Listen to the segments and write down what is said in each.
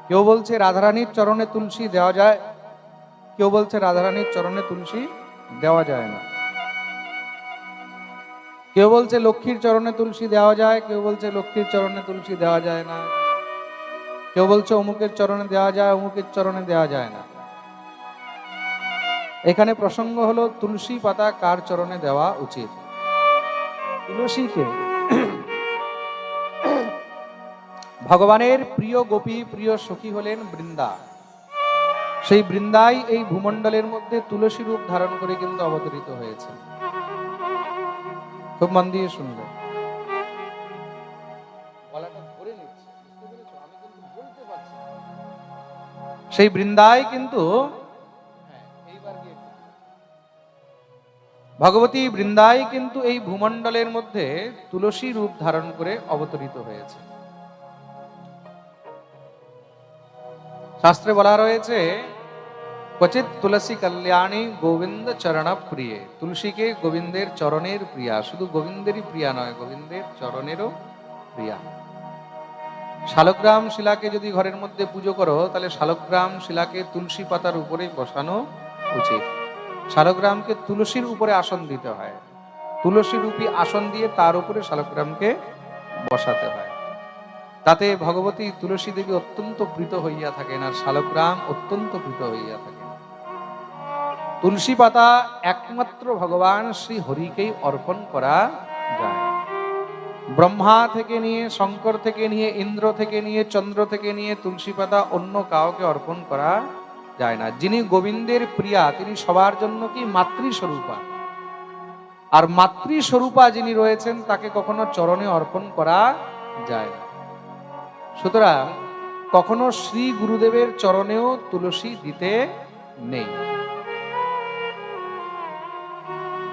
কেউ বলছে রাধারানীর চরণে তুলসী দেওয়া যায়, কেউ বলছে রাধারানীর চরণে তুলসী দেওয়া যায় না। কেউ বলছে লক্ষ্মীর চরণে তুলসী দেওয়া যায়, কেউ বলছে লক্ষ্মীর চরণে তুলসী দেওয়া যায় না, কেউ বলছে অমুকের চরণে দেওয়া যায়, অমুকের চরণে দেওয়া যায় না। এখানে প্রসঙ্গ হলো তুলসী পাতা কার চরণে দেওয়া উচিত। তুলসীকে ভগবানের প্রিয় গোপী, প্রিয় সখী হলেন বৃন্দা। সেই বৃন্দাই এই ভূমণ্ডলের মধ্যে তুলসী রূপ ধারণ করে কিন্তু অবতরিত হয়েছে। খুব মন দিয়ে শুনবে। সেই বৃন্দাই কিন্তু ভগবতী বৃন্দাই কিন্তু এই ভূমণ্ডলের মধ্যে তুলসী রূপ ধারণ করে অবতরিত হয়েছে। শাস্ত্রে বলা রয়েছে ক্বচিৎ তুলসী কল্যাণী গোবিন্দ চরণ প্রিয়ে। তুলসীকে গোবিন্দের চরণের প্রিয়া, শুধু গোবিন্দেরই প্রিয়া নয়, গোবিন্দের চরণেরও প্রিয়া। শালগ্রাম শিলাকে যদি ঘরের মধ্যে পুজো করো, তাহলে শালগ্রাম শিলাকে তুলসী পাতার উপরে বসানো উচিত। শালগ্রামকে তুলসীর উপরে আসন দিতে হয়, তুলসী রূপী আসন দিয়ে তার উপরে শালগ্রামকে বসাতে হয়। তাতে ভগবতী তুলসী দেবী অত্যন্ত প্রীত হইয়া থাকেন, আর শালগ্রাম অত্যন্ত প্রীত হইয়া থাকেন। তুলসী পাতা একমাত্র ভগবান শ্রী হরিকেই অর্পণ করা যায়। ব্রহ্মা থেকে নিয়ে, শঙ্কর থেকে নিয়ে, ইন্দ্র থেকে নিয়ে, চন্দ্র থেকে নিয়ে তুলসী পাতা অন্য কাউকে অর্পণ করা যায় না। যিনি গোবিন্দের প্রিয়া, তিনি সবার জন্য কি মাতৃস্বরূপা, আর মাতৃস্বরূপা যিনি রয়েছেন তাকে কখনো চরণে অর্পণ করা যায় না। সুতরাং কখনো শ্রী গুরুদেবের চরণেও তুলসী দিতে নেই।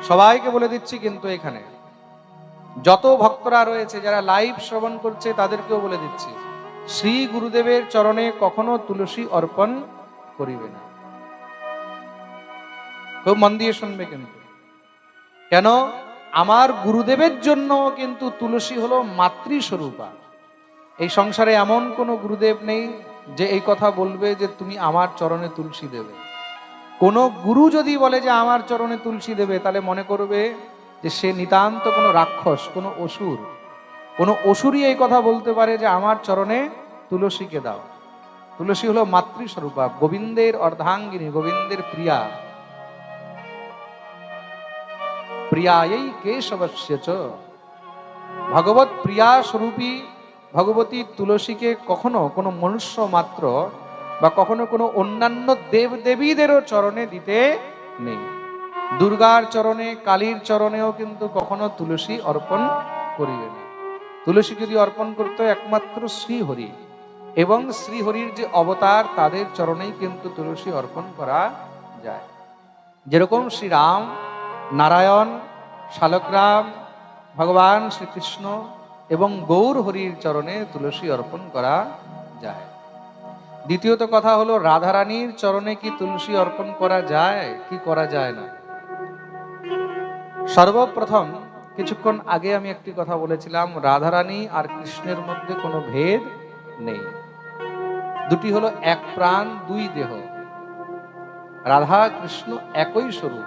সবাইকে বলে দিচ্ছি কিন্তু এখানে যত ভক্তরা রয়েছে, যারা লাইভ শ্রবণ করছে, তাদেরকেও বলে দিচ্ছি, শ্রী গুরুদেবের চরণে কখনো তুলসী অর্পণ করিবে না। খুব মন দিয়ে শুনবে কিন্তু। কেন? আমার গুরুদেবের জন্য কিন্তু তুলসী হলো মাতৃস্বরূপা। এই সংসারে এমন কোনো গুরুদেব নেই যে এই কথা বলবে যে তুমি আমার চরণে তুলসী দেবে। কোন গুরু যদি বলে যে আমার চরণে তুলসী দেবে, তাহলে মনে করবে যে সে নিতান্ত কোনো রাক্ষস, কোনো অসুর। কোনো অসুরই এই কথা বলতে পারে যে আমার চরণে তুলসীকে দাও। তুলসী হলো মাতৃস্বরূপা, গোবিন্দের অর্ধাঙ্গিনী, গোবিন্দের প্রিয়া। প্রিয়াयै কেশবস্য চ। ভগবত প্রিয়া স্বরূপী ভগবতী তুলসীকে কখনো কোনো মনুষ্য মাত্র বা কখনো কোনো অন্যান্য দেব দেবীদেরও চরণে দিতে নেই। দুর্গার চরণে, কালীর চরণেও কিন্তু কখনো তুলসী অর্পণ করিবে না। তুলসী যদি অর্পণ করতে একমাত্র শ্রীহরি এবং শ্রীহরির যে অবতার, তাদের চরণেই কিন্তু তুলসী অর্পণ করা যায়। যেরকম শ্রীরাম, নারায়ণ, শালগ্রাম, ভগবান শ্রীকৃষ্ণ এবং গৌর হরির চরণে তুলসী অর্পণ করা যায়। দ্বিতীয়ত কথা হলো, রাধারানীর চরণে কি তুলসী অর্পণ করা যায় কি করা যায় না? সর্বপ্রথম কিছুক্ষণ আগে আমি একটি কথা বলেছিলাম, রাধারানী আর কৃষ্ণের মধ্যে কোনো ভেদ নেই। দুটি হলো এক প্রাণ দুই দেহ। রাধা কৃষ্ণ একই স্বরূপ।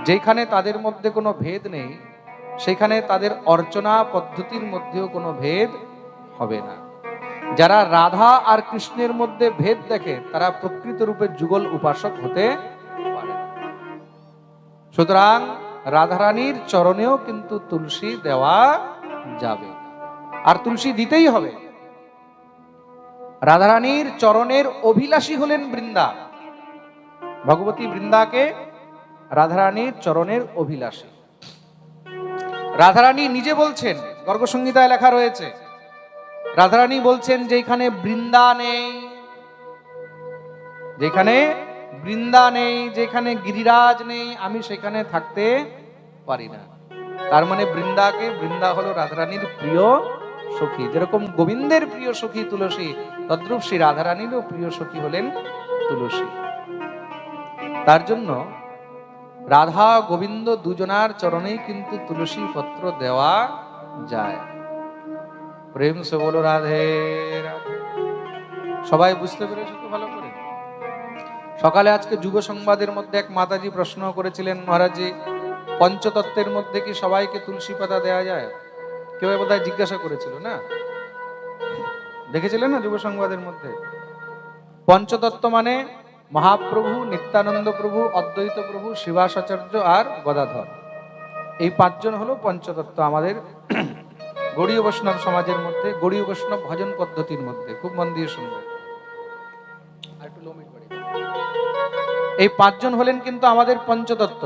যেখানে তাদের মধ্যে কোনো ভেদ নেই, সেখানে তাদের অর্চনা পদ্ধতির মধ্যেও কোনো ভেদ হবে না। যারা রাধা আর কৃষ্ণের মধ্যে ভেদ দেখে, তারা প্রকৃত রূপে যুগল উপাসক হতে পারে। সুতরাং রাধারানীর চরণেও কিন্তু তুলসী দেওয়া যাবে, আর তুলসী দিতেই হবে। রাধারানীর চরণের অভিলাষী হলেন বৃন্দা। ভগবতী বৃন্দাকে রাধারানীর চরণের অভিলাষী। রাধারানী নিজে বলছেন, গর্গসংহিতায় লেখা রয়েছে, রাধারানী বলছেন, যেখানে বৃন্দা নেই, যেখানে বৃন্দা নেই, যেখানে গিরিরাজ নেই, আমি সেখানে থাকতে পারি না। তার মানে বৃন্দা হলো রাধারানীর প্রিয় সখী। যেরকম গোবিন্দের প্রিয় সখী তুলসী, তদ্রূপ শ্রী রাধারানীরও প্রিয় সখী হলেন তুলসী। তার জন্য রাধা গোবিন্দ দুজনার চরণেই কিন্তু তুলসী পত্র দেওয়া যায়। প্রেম সে বলো রাধে রাধে। সবাই বুঝতে পেরেছো তো ভালো করে? সকালে আজকে যুব সংবাদের মধ্যে এক মাতাজি প্রশ্ন করেছিলেন, মহারাজজি পঞ্চতত্ত্বের মধ্যে কি সবাইকে তুলসী পাতা দেওয়া যায়? কেউ বোধহয় জিজ্ঞাসা করেছিল না, দেখেছিলেন না যুব সংবাদের মধ্যে? পঞ্চতত্ত্ব মানে মহাপ্রভু, নিত্যানন্দ প্রভু, অদ্বৈত প্রভু, শিবাসাচার্য আর গদাধর, এই পাঁচজন হলো পঞ্চতত্ত্ব আমাদের গৌড়ীয় বৈষ্ণব সমাজের মধ্যে, গৌড়ীয় বৈষ্ণব ভজন পদ্ধতির মধ্যে। খুব মন দিয়ে শুনবে। এই পাঁচজন হলেন কিন্তু আমাদের পঞ্চতত্ত্ব।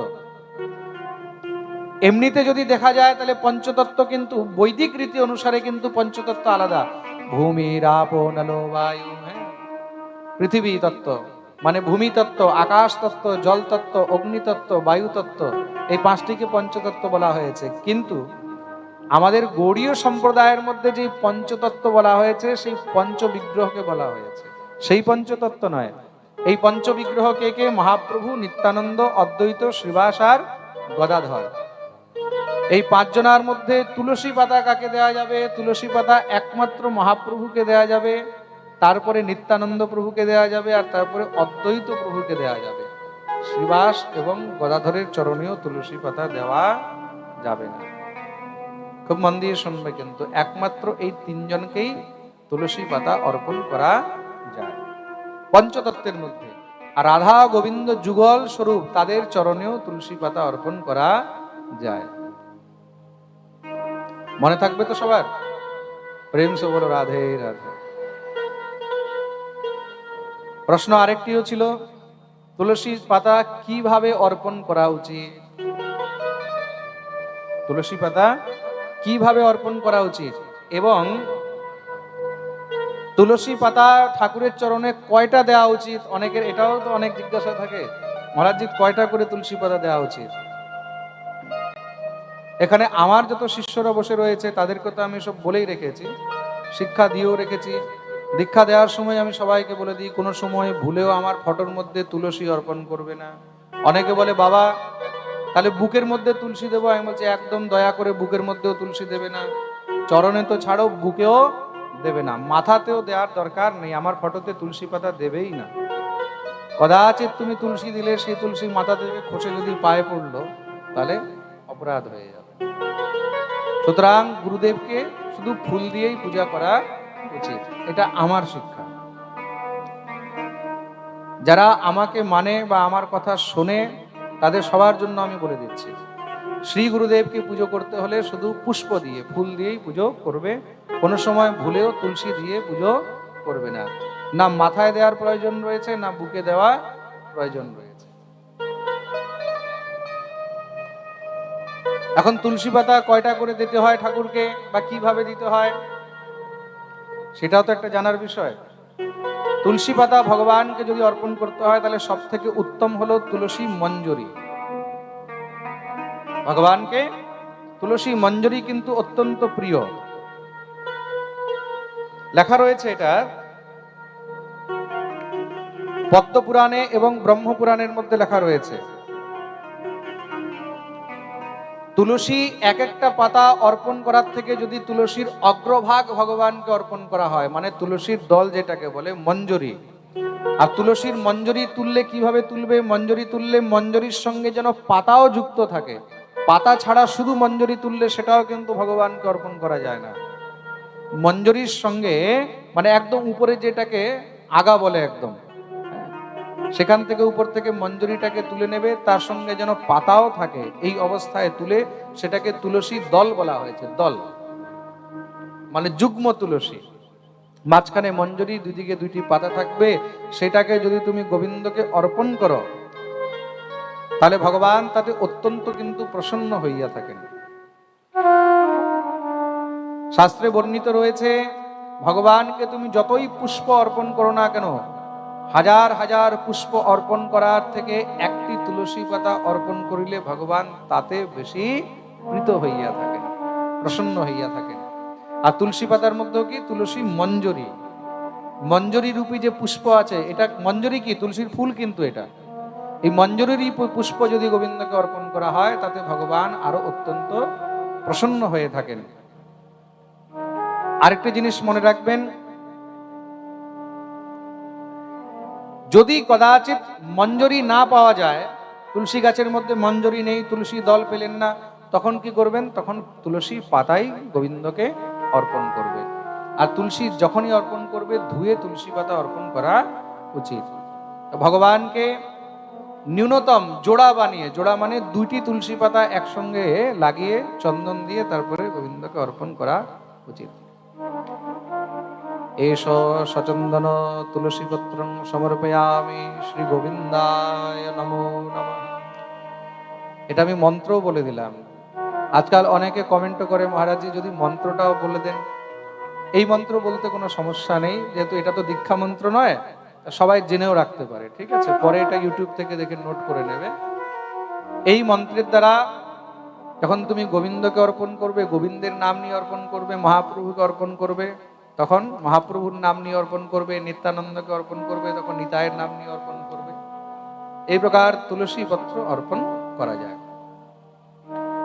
এমনিতে যদি দেখা যায় তাহলে পঞ্চতত্ত্ব কিন্তু বৈদিক রীতি অনুসারে কিন্তু পঞ্চতত্ত্ব আলাদা। ভূমি, আপ, নলো, বায়ু, পৃথিবী তত্ত্ব মানে ভূমি তত্ত্ব, আকাশ তত্ত্ব, জল তত্ত্ব, অগ্নি তত্ত্ব, বায়ু তত্ত্ব, এই পাঁচটিকে পঞ্চতত্ত্ব বলা হয়েছে। কিন্তু আমাদের গৌড়ীয় সম্প্রদায়ের মধ্যে যে পঞ্চতত্ত্ব বলা হয়েছে সেই পঞ্চবিগ্রহকে বলা হয়েছে, সেই পঞ্চতত্ত্ব নয়। এই পঞ্চবিগ্রহ কে কে? মহাপ্রভু, নিত্যানন্দ, অদ্বৈত, শ্রীবাস আর গদাধর। এই পাঁচজনার মধ্যে তুলসী পাতা কাকে দেওয়া যাবে? তুলসী পাতা একমাত্র মহাপ্রভুকে দেওয়া যাবে, তারপরে নিত্যানন্দ প্রভুকে দেওয়া যাবে, আর তারপরে অদ্বৈত প্রভুকে দেওয়া যাবে। শ্রীবাস এবং গদাধরের চরণেও তুলসী পাতা দেওয়া যাবে না। খুব মন দিয়ে শুনবে, কিন্তু একমাত্র এই তিনজনকেই তুলসী পাতা অর্পণ করা যায় পঞ্চতত্ত্বের মধ্যে। আর রাধা গোবিন্দ যুগল স্বরূপ, তাদের চরণেও তুলসী পাতা অর্পণ করা যায়। মনে থাকবে তো সবার? প্রেম সে বলো রাধে রাধে। প্রশ্ন আরেকটিও ছিল, তুলসী পাতা কিভাবে অর্পণ করা উচিত? তুলসী পাতা কিভাবে অর্পণ করা উচিত, এবং তুলসী পাতা ঠাকুরের চরণে কয়টা দেওয়া উচিত? অনেকের এটাও তো অনেক জিজ্ঞাসা থাকে, মহারাজজি কয়টা করে তুলসী পাতা দেওয়া উচিত? এখানে আমার যত শিষ্যরা বসে রয়েছে তাদেরকে তো আমি সব বলেই রেখেছি, শিক্ষা দিয়েও রেখেছি। দীক্ষা দেওয়ার সময় আমি সবাইকে বলে দিই, কোনো সময় ভুলেও আমার ফটোর মধ্যে তুলসী অর্পণ করবে না। অনেকে বলে বাবা তাহলে বুকের মধ্যে তুলসী দেবো, আমি বলছি একদম দয়া করে বুকের মধ্যেও তুলসী দেবে না। চরণে তো ছাড়ো, বুকেও দেবে না, মাথাতেও দেওয়ার দরকার নেই। আমার ফটোতে তুলসী পাতা দেবেই না। কদাচিৎ তুমি তুলসী দিলে সেই তুলসী মাথা থেকে খসে যদি পায়ে পড়লো তাহলে অপরাধ হয়ে যাবে। সুতরাং গুরুদেবকে শুধু ফুল দিয়েই পূজা করা উচিত, এটা আমার শিক্ষা। যারা আমাকে মানে বা আমার কথা শোনে তাদের সবার জন্য আমি বলে দিচ্ছি, শ্রী গুরুদেবকে পুজো করতে হলে শুধু পুষ্প দিয়ে, ফুল দিয়েই পুজো করবে। কোনো সময় ভুলেও তুলসী দিয়ে পুজো করবে না। না মাথায় দেওয়ার প্রয়োজন রয়েছে, না বুকে দেওয়া প্রয়োজন রয়েছে। এখন তুলসী পাতা কয়টা করে দিতে হয় ঠাকুরকে, বা কিভাবে দিতে হয়, সেটাও তো একটা জানার বিষয়। তুলসী পাতা ভগবানকে যদি অর্পণ করতে হয় তাহলে সব থেকে উত্তম হলো তুলসী মঞ্জরি। ভগবানকে তুলসী মঞ্জরি কিন্তু অত্যন্ত প্রিয়। লেখা রয়েছে এটা পদ্মপুরাণে এবং ব্রহ্মপুরাণের মধ্যে লেখা রয়েছে, তুলসী এক একটা পাতা অর্পণ করার থেকে যদি তুলসীর অগ্রভাগ ভগবানকে অর্পণ করা হয়, মানে তুলসীর দল যেটাকে বলে মঞ্জরি। আর তুলসীর মঞ্জরি তুললে কিভাবে তুলবে? মঞ্জরি তুললে মঞ্জরির সঙ্গে যেন পাতাও যুক্ত থাকে। পাতা ছাড়া শুধু মঞ্জরি তুললে সেটাও কিন্তু ভগবানকে অর্পণ করা যায় না। মঞ্জরির সঙ্গে মানে একদম উপরে যেটাকে আগা বলে, একদম সেখান থেকে উপর থেকে মঞ্জরিটাকে তুলে নেবে, তার সঙ্গে যেন পাতাও থাকে, এই অবস্থায় তুলে সেটাকে তুলসী দল বলা হয়েছে। দল মানে যুগ্ম তুলসী, মাঝখানে মঞ্জরি, দুদিকে দুইটি পাতা থাকবে। সেটাকে যদি তুমি গোবিন্দকে অর্পণ করো তাহলে ভগবান তাতে অত্যন্ত কিন্তু প্রসন্ন হইয়া থাকেন। শাস্ত্রে বর্ণিত রয়েছে, ভগবানকে তুমি যতই পুষ্প অর্পণ করো না কেন, হাজার হাজার পুষ্প অর্পণ করার থেকে একটি তুলসী পাতা অর্পণ করিলে ভগবান তাতে বেশি প্রীত হইয়া থাকেন, প্রসন্ন হইয়া থাকেন। আর তুলসী পাতার মধ্যেও কি তুলসী মঞ্জরি, মঞ্জরি রূপী যে পুষ্প আছে, এটা মঞ্জরি কি তুলসীর ফুল, কিন্তু এটা এই মঞ্জরির পুষ্প যদি গোবিন্দকে অর্পণ করা হয় তাতে ভগবান আরো অত্যন্ত প্রসন্ন হয়ে থাকেন। আরেকটা জিনিস মনে রাখবেন, যদি কদাচিৎ মঞ্জরি না পাওয়া যায়, তুলসী গাছের মধ্যে মঞ্জরি নেই, তুলসী দল পেলেন না, তখন কি করবেন? তখন তুলসী পাতাই গোবিন্দকে অর্পণ করবে। আর তুলসী যখনই অর্পণ করবে, ধুয়ে তুলসী পাতা অর্পণ করা উচিত। ভগবানকে ন্যূনতম জোড়া বানিয়ে, জোড়া মানে দুইটি তুলসী পাতা একসঙ্গে লাগিয়ে চন্দন দিয়ে তারপরে গোবিন্দকে অর্পণ করা উচিত। এষ সচন্দন তুলসী পত্রং সমর্পয়ামি শ্রী গোবিন্দায় নমো নমঃ। এটা আমি মন্ত্রও বলে দিলাম। আজকাল অনেকে কমেন্ট করে, মহারাজজি যদি মন্ত্রটাও বলে দেন। এই মন্ত্র বলতে কোনো সমস্যা নেই, যেহেতু এটা তো দীক্ষা মন্ত্র নয়, সবাই জেনেও রাখতে পারে, ঠিক আছে? পরে এটা ইউটিউব থেকে দেখে নোট করে নেবে। এই মন্ত্রের দ্বারা যখন তুমি গোবিন্দকে অর্পণ করবে, গোবিন্দের নাম নিয়ে অর্পণ করবে, মহাপ্রভুকে অর্পণ করবে, তখন মহাপ্রভুর নাম নিয়ে অর্পণ করবে, নিত্যানন্দকে অর্পণ করবে, তখন নিতায়ের নাম নিয়ে অর্পণ করবে। এই প্রকার তুলসী পত্র অর্পণ করা যায়।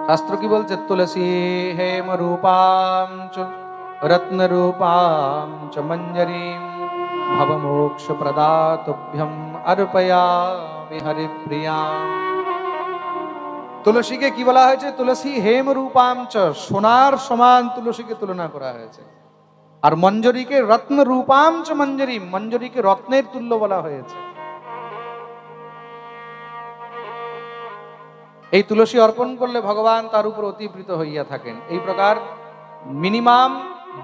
শাস্ত্র কি বলছে? তুলসী হেম রূপাম চ রত্ন রূপাম চ মঞ্জরীম ভবমোক্ষ প্রদাতুভ্যম অর্পয়ামি হরিপ্রিয়াম। তুলসীকে কি বলা হয়েছে? তুলসী হেম রূপাম চ, সোনার সমান তুলসীকে তুলনা করা হয়েছে। আর মঞ্জরীকে রত্ন রূপাম চ মঞ্জরীম, মঞ্জরীকে রত্নের তুল্য বলা হয়েছে। এই তুলসী অর্পণ করলে ভগবান তার উপর অতিপ্রীত হইয়া থাকেন। এই প্রকার মিনিমাম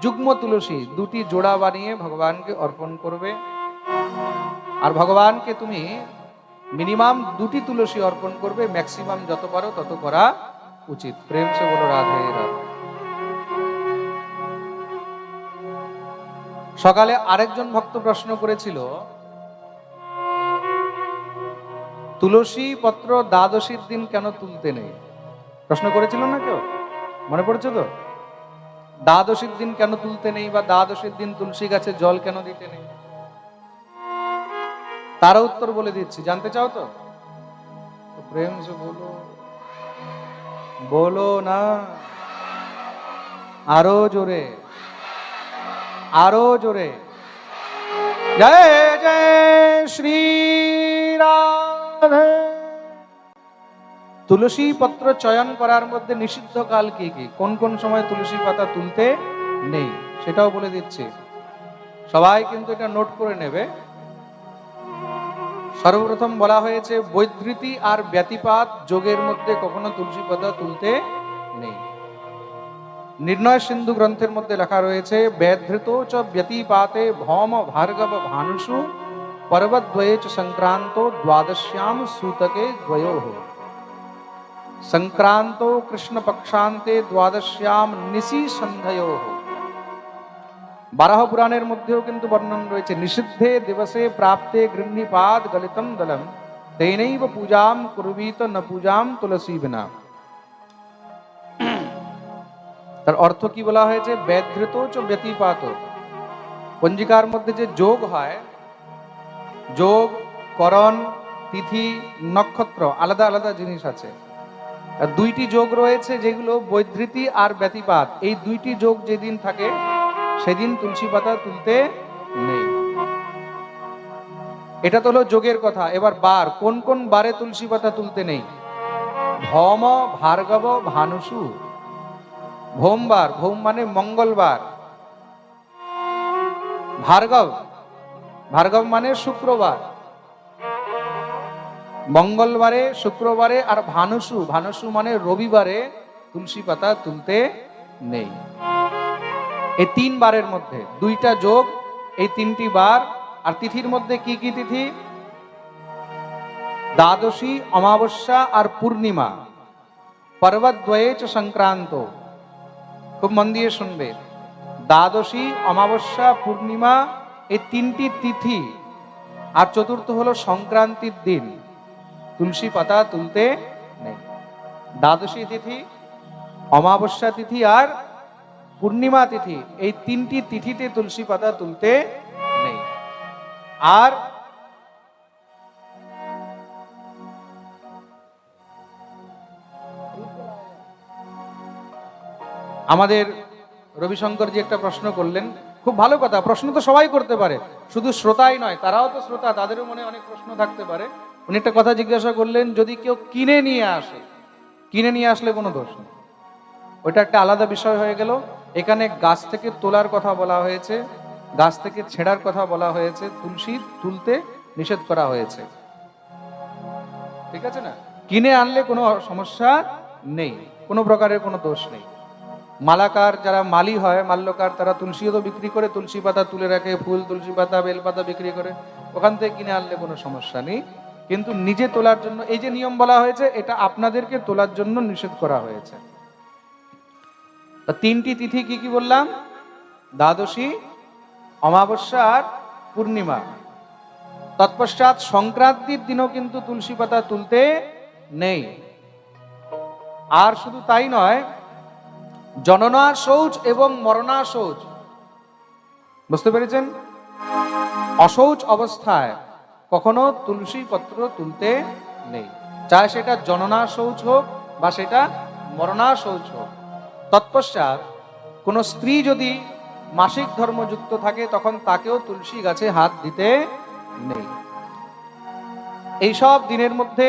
যুগ্ম তুলসী দুটি জোড়া বানিয়ে ভগবানকে অর্পণ করবে। আর ভগবানকে তুমি মিনিমাম দুটি তুলসী অর্পণ করবে, ম্যাক্সিমাম যত পারো তত করা উচিত। প্রেম সে বলো রাধে রাধে। সকালে আরেকজন ভক্ত প্রশ্ন করেছিল, তুলসী পত্র দ্বাদশীর দিন কেন তুলতে নেই? প্রশ্ন করেছিল না কেউ? মনে পড়ছে তো? দ্বাদশীর দিন কেন তুলতে নেই, বা দ্বাদশীর দিন তুলসী গাছে জল কেন দিতে নেই? তারা উত্তর বলে দিচ্ছি, জানতে চাও তো? প্রেম সে বলো, বলো না, আরো জোরে, আরো জোরে। জয় জয় শ্রী রাধে। তুলসী পত্র চয়ন করার মধ্যে নিষিদ্ধ কাল কি কি, কোন কোন সময় তুলসী পাতা তুলতে নেই, সেটাও বলে দিচ্ছি। সবাই কিন্তু এটা নোট করে নেবে। সর্বপ্রথম বলা হয়েছে, বৈধৃতি আর ব্যতিপাত যোগের মধ্যে কখনো তুলসী পাতা তুলতে নেই। নির্ণয় সিন্ধু গ্রন্থের মধ্যে লেখা রয়েছে, ব্যধৃত চ ব্যতিপাতে ভৌম ভার্গব ভানুষু পর্বদ্বয়ে চ সংক্রান্ত দ্বাদশ্যাম সূতকে দ্বয়োঃ। সংক্রান্ত কৃষ্ণ পক্ষান্তে দ্বাদশ্যাম নিশি সন্ধ্যয়োঃ। বারাহ পুরাণের মধ্যেও কিন্তু বর্ণন রয়েছে, নিষিদ্ধে দিবসে প্রাপ্তে গৃহ্ণীপাদ গলিতম দলম তেনৈব পূজাম কুর্বীত ন পূজাম তুলসী বিনা। তার অর্থ কি বলা হয়েছে? ব্যধৃত চ ব্যতিপাত। পঞ্জিকার মধ্যে যে যোগ হয়, যোগ, করণ, তিথি, নক্ষত্র, আলাদা আলাদা জিনিস আছে। দুইটি যোগ রয়েছে যেগুলো বৈধৃতি আর ব্যতিপাত, এই দুইটি যোগ যেদিন থাকে সেদিন তুলসী পাতা তুলতে নেই। এটা তো হলো যোগের কথা। এবার বার, কোন কোন বারে তুলসী পাতা তুলতে নেই? ভৌম ভার্গব ভানুষু। ভৌমবার, ভৌম মানে মঙ্গলবার। ভার্গব, ভার্গব মানে শুক্রবার। মঙ্গলবারে, শুক্রবারে আর ভানুষু, ভানুষু মানে রবিবারে তুলসী পাতা তুলতে নেই। এই তিন বারের মধ্যে দুইটা যোগ, এই তিনটি বার। আর তিথির মধ্যে কি কি তিথি? দ্বাদশী, অমাবস্যা আর পূর্ণিমা। পর্বদ্বয়ে চ সংক্রান্ত। খুব মন দিয়ে শুনবে, দ্বাদশী, অমাবস্যা, পূর্ণিমা, এই তিনটি তিথি। আর চতুর্থ হলো সংক্রান্তির দিন তুলসী পাতা তুলতে নেই। দ্বাদশী তিথি, অমাবস্যা তিথি আর পূর্ণিমা তিথি, এই তিনটি তিথিতে তুলসী পাতা তুলতে নেই। আর আমাদের রবিশঙ্করজি একটা প্রশ্ন করলেন, খুব ভালো কথা, প্রশ্ন তো সবাই করতে পারে, শুধু শ্রোতাই নয়, তারাও তো শ্রোতা, তাদেরও মনে অনেক প্রশ্ন থাকতে পারে। উনি একটা কথা জিজ্ঞাসা করলেন, যদি কেউ কিনে নিয়ে আসে, কিনে নিয়ে আসলে কোনো দোষ নেই, ওইটা একটা আলাদা বিষয় হয়ে গেল। এখানে গাছ থেকে তোলার কথা বলা হয়েছে, গাছ থেকে ছেঁড়ার কথা বলা হয়েছে, তুলসী তুলতে নিষেধ করা হয়েছে, ঠিক আছে না? কিনে আনলে কোনো সমস্যা নেই, কোনো প্রকারের কোনো দোষ নেই। মালাকার যারা মালি হয়, মাল্যকার, তারা তুলসীও তো বিক্রি করে, তুলসী পাতা তুলে রাখে, ফুল, তুলসী পাতা, বেল পাতা বিক্রি করে, ওখান থেকে কিনে আনলে কোনো সমস্যা নেই। কিন্তু নিজে তোলার জন্য এই যে নিয়ম বলা হয়েছে, এটা আপনাদেরকে তোলার জন্য নিষেধ করা হয়েছে। তিনটি তিথি কি কি বললাম? দ্বাদশী, অমাবস্যা আর পূর্ণিমা। তৎপশ্চাৎ সংক্রান্তির দিনও কিন্তু তুলসী পাতা তুলতে নেই। আর শুধু তাই নয়, জননা শৌচ এবং মরণা শৌচ, বুঝতে পেরেছেন? অশৌচ অবস্থায় কখনো তুলসী পত্র তুলতে নেই, চাहे সেটা জননা শৌচ হোক বা সেটা মরণা শৌচ হোক। তৎপশ্চাৎ কোন স্ত্রী যদি মাসিক ধর্মযুক্ত থাকে, তখন তাকেও তুলসী গাছে হাত দিতে নেই। এইসব দিনের মধ্যে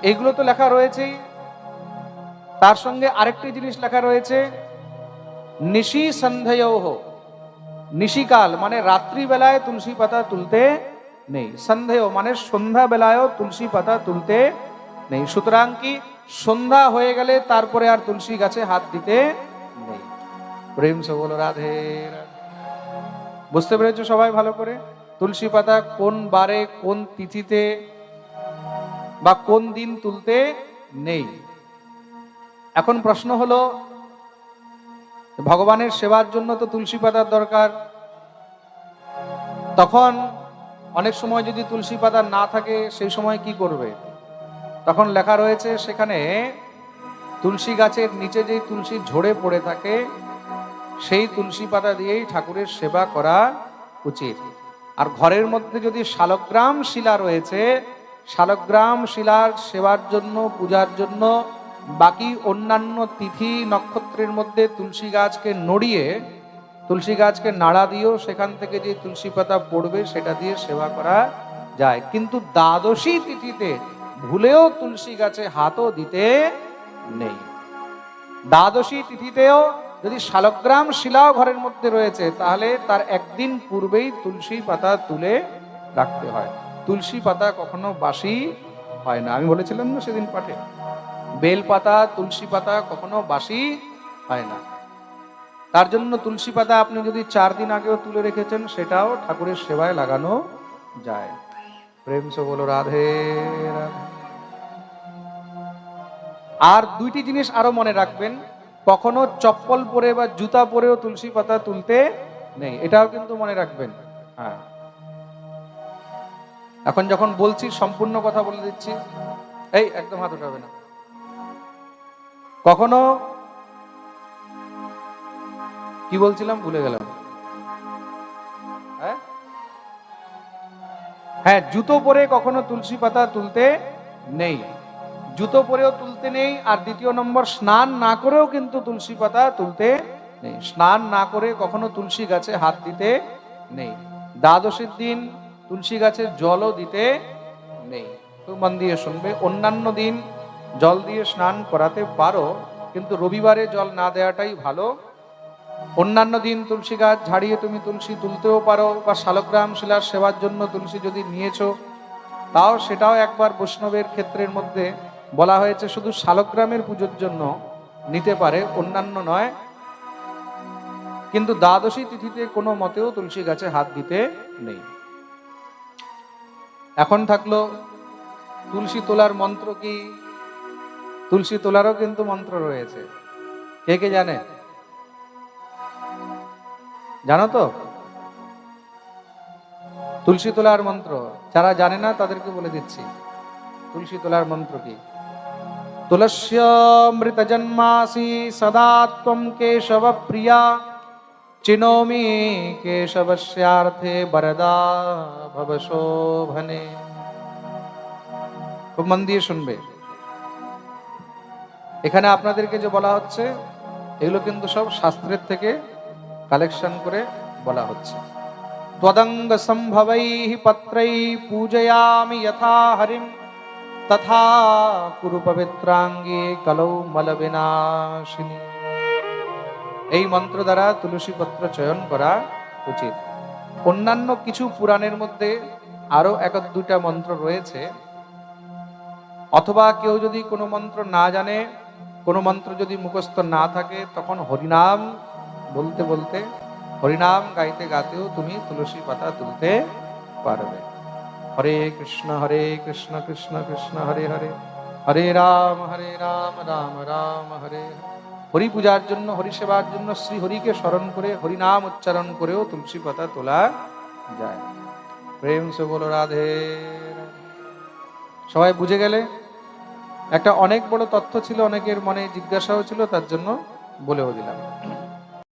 এইগুলো তো লেখা রয়েছেই, তার সঙ্গে আরেকটি জিনিস লেখা রয়েছে, নিশি সন্ধ্যেয়ঃ, নিশিকাল মানে রাত্রিবেলায় তুলসী পাতা তুলতে নেই, সন্ধ্যেয় মানে সন্ধ্যা বেলায়ও তুলসী পাতা তুলতে নেই। সুতরাং কি সন্ধ্যা হয়ে গেলে তারপরে আর তুলসী গাছে হাত দিতে নেই। প্রেম সে বলো রাধে রাধে। বুঝতে পেরেছো সবাই ভালো করে? তুলসী পাতা কোন বারে, কোন তিথিতে বা কোন দিন তুলতে নেই। এখন প্রশ্ন হলো, ভগবানের সেবার জন্য তো তুলসী পাতার দরকার, তখন অনেক সময় যদি তুলসী পাতা না থাকে, সেই সময় কি করবে? তখন লেখা রয়েছে সেখানে, তুলসী গাছের নিচে যেই তুলসী ঝরে পড়ে থাকে, সেই তুলসী পাতা দিয়েই ঠাকুরের সেবা করা উচিত। আর ঘরের মধ্যে যদি শালগ্রাম শিলা রয়েছে, শালগ্রাম শিলার সেবার জন্য, পূজার জন্য বাকি অন্যান্য তিথি নক্ষত্রের মধ্যে তুলসী গাছকে নড়িয়ে, তুলসী গাছকে নাড়া দিয়েও সেখান থেকে যে তুলসী পাতা পড়বে সেটা দিয়ে সেবা করা যায়। কিন্তু দ্বাদশী তিথিতে ভুলেও তুলসী গাছে হাতও দিতে নেই। দ্বাদশী তিথিতেও যদি শালগ্রাম শিলাও ঘরের মধ্যে রয়েছে, তাহলে তার একদিন পূর্বেই তুলসী পাতা তুলে রাখতে হয়। তুলসী পাতা কখনো বাসি হয় না, আমি বলেছিলাম না সেদিন পাঠে, বেল পাতা, তুলসী পাতা কখনো বাসি হয় না। তার জন্য তুলসী পাতা আপনি যদি 4 দিন আগেও তুলে রেখেছেন, সেটাও ঠাকুরের সেবায় লাগানো যায়। প্রেম সে বলো রাধে রাধে। আর দুইটি জিনিস আরো মনে রাখবেন, কখনো চপ্পল পরে বা জুতা পরেও তুলসী পাতা তুলতে নেই, এটাও কিন্তু মনে রাখবেন। হ্যাঁ, এখন যখন বলছি সম্পূর্ণ কথা বলে দিচ্ছি, এই একদম হাত উঠাবে না। কখনো কি বলছিলাম ভুলে গেলাম। হ্যাঁ, জুতো পরে কখনো তুলসী পাতা তুলতে নেই, জুতো পরেও তুলতে নেই। আর দ্বিতীয় নম্বর, স্নান না করেও কিন্তু তুলসী পাতা তুলতে নেই, স্নান না করে কখনো তুলসী গাছে হাত দিতে নেই। দ্বাদশীর দিন তুলসী গাছে জলও দিতে নেই। তো মন দিয়ে শুনবে, অন্যান্য দিন জল দিয়ে স্নান করাতে পারো, কিন্তু রবিবারে জল না দেওয়াটাই ভালো। অন্যান্য দিন তুলসী গাছ ঝাড়িয়ে তুমি তুলসী তুলতেও পারো, বা শালগ্রাম শিলার সেবার জন্য তুলসী যদি নিয়েছো, তাও সেটাও একবার বৈষ্ণবের ক্ষেত্রের মধ্যে বলা হয়েছে, শুধু শালগ্রামের পুজোর জন্য নিতে পারে, অন্যান্য নয়। কিন্তু দ্বাদশী তিথিতে কোনো মতেও তুলসী গাছে হাত দিতে নেই। এখন থাকলো তুলসী তোলার মন্ত্র কি? তুলসী তোলারও কিন্তু মন্ত্র রয়েছে, কে কে জানে? জানো তো তুলসী তোলার মন্ত্র? যারা জানে না তাদেরকে বলে দিচ্ছি তুলসী তোলার মন্ত্র কি। তুলস্যমৃত জন্মাসি সদা ত্বম কেশব প্রিয়া, চিনোমি কেশবস্যার্থে বরদা ভব শোভনে। খুব মন দিয়ে শুনবে, এখানে আপনাদেরকে যে বলা হচ্ছে, এগুলো কিন্তু সব শাস্ত্রের থেকে কালেকশন করে বলা হচ্ছে। ত্বদঙ্গ সম্ভবৈঃ পত্রৈঃ পূজয়ামি যথা হরিম, তথা কুরু পবিত্রাঙ্গে কলৌ মল বিনাশিনী। এই মন্ত্র দ্বারা তুলসী পত্র চয়ন করা উচিত। অন্যান্য কিছু পুরাণের মধ্যে আরো এক দুইটা মন্ত্র রয়েছে, অথবা কেউ যদি কোনো মন্ত্র না জানে, কোনো মন্ত্র যদি মুখস্থ না থাকে, তখন হরিনাম বলতে বলতে, হরিনাম গাইতে গাতেও তুমি তুলসী পাতা তুলতে পারবে। হরে কৃষ্ণ কৃষ্ণ কৃষ্ণ হরে হরে, হরে রাম রাম রাম হরে হরে। হরি পূজার জন্য, হরি সেবার জন্য শ্রী হরিকে স্মরণ করে হরিনাম উচ্চারণ করেও তুলসী পাতা তোলা যায়। প্রেম সে বলো রাধে। সবাই বুঝে গেলে? একটা অনেক বড় তথ্য ছিল, অনেকের মনে জিজ্ঞাসাও ছিল, তার জন্য বলেও দিলাম।